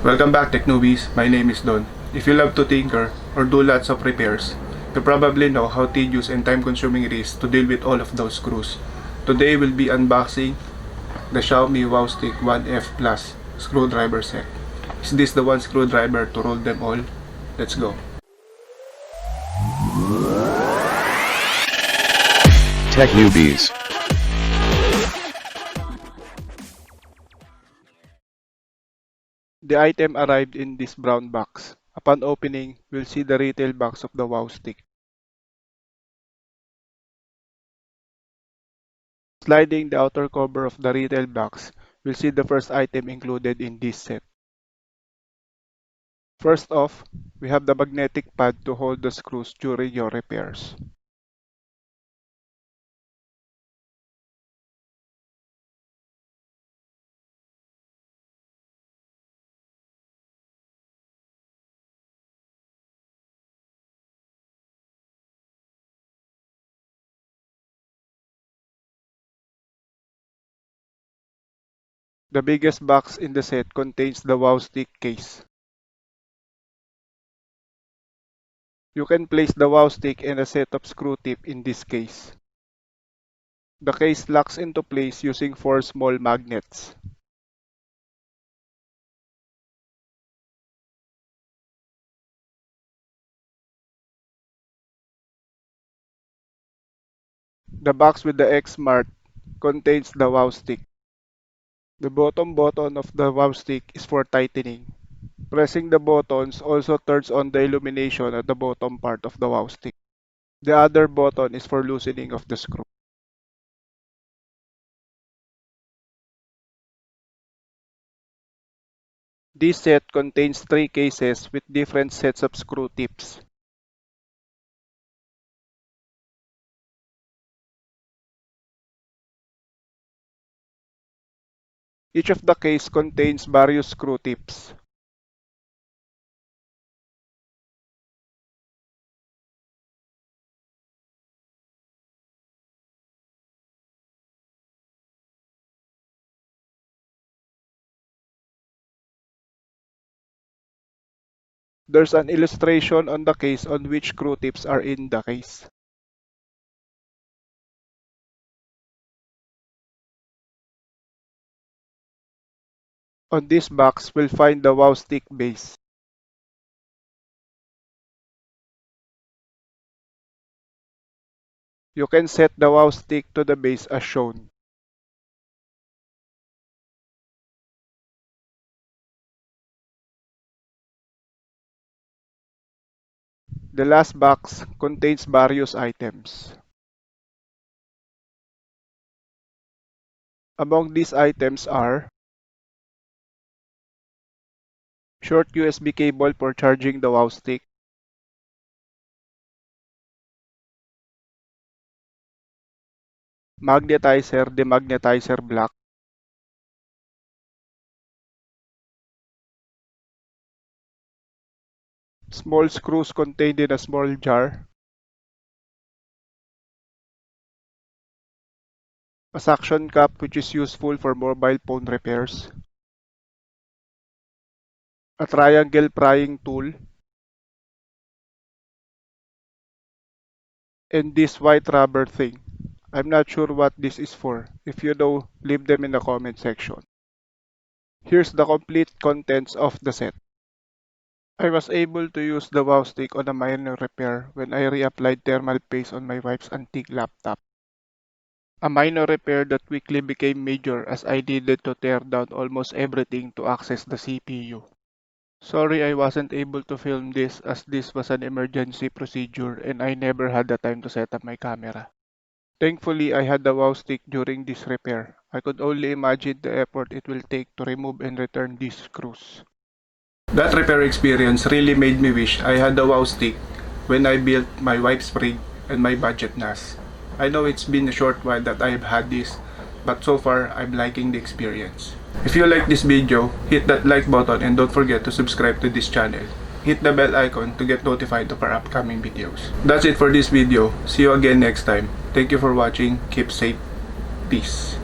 Welcome back, Tech Newbies. My name is Don. If you love to tinker or do lots of repairs, you probably know how tedious and time-consuming it is to deal with all of those screws. Today we'll be unboxing the Xiaomi Wowstick 1F Plus screwdriver set. Is this the one screwdriver to roll them all? Let's go. Tech Newbies. The item arrived in this brown box. Upon opening, we'll see the retail box of the Wowstick. Sliding the outer cover of the retail box, we'll see the first item included in this set. First off, we have the magnetic pad to hold the screws during your repairs. The biggest box in the set contains the Wowstick case. You can place the Wowstick and a set of screw tip in this case. The case locks into place using 4 small magnets. The box with the X mark contains the Wowstick. The bottom button of the Wowstick is for tightening. Pressing the buttons also turns on the illumination at the bottom part of the Wowstick. The other button is for loosening of the screw. This set contains 3 cases with different sets of screw tips. Each of the case contains various screw tips. There's an illustration on the case on which screw tips are in the case. On this box, we'll find the Wowstick base. You can set the Wowstick to the base as shown. The last box contains various items. Among these items are short USB cable for charging the Wowstick, magnetizer demagnetizer block, small screws contained in a small jar, a suction cup which is useful for mobile phone repairs, a triangle prying tool, and this white rubber thing. I'm not sure what this is for. If you know, leave them in the comment section. Here's the complete contents of the set. I was able to use the Wowstick on a minor repair when I reapplied thermal paste on my wife's antique laptop. A minor repair that quickly became major as I needed to tear down almost everything to access the CPU. Sorry I wasn't able to film this as this was an emergency procedure and I never had the time to set up my camera. Thankfully, I had the Wowstick during this repair. I could only imagine the effort it will take to remove and return these screws. That repair experience really made me wish I had the Wowstick when I built my wife's fridge and my budget NAS. I know it's been a short while that I've had this, but so far I'm liking the experience. If you like this video, hit that like button and don't forget to subscribe to this channel. Hit the bell icon to get notified of our upcoming videos. That's it for this video. See you again next time. Thank you for watching. Keep safe. Peace.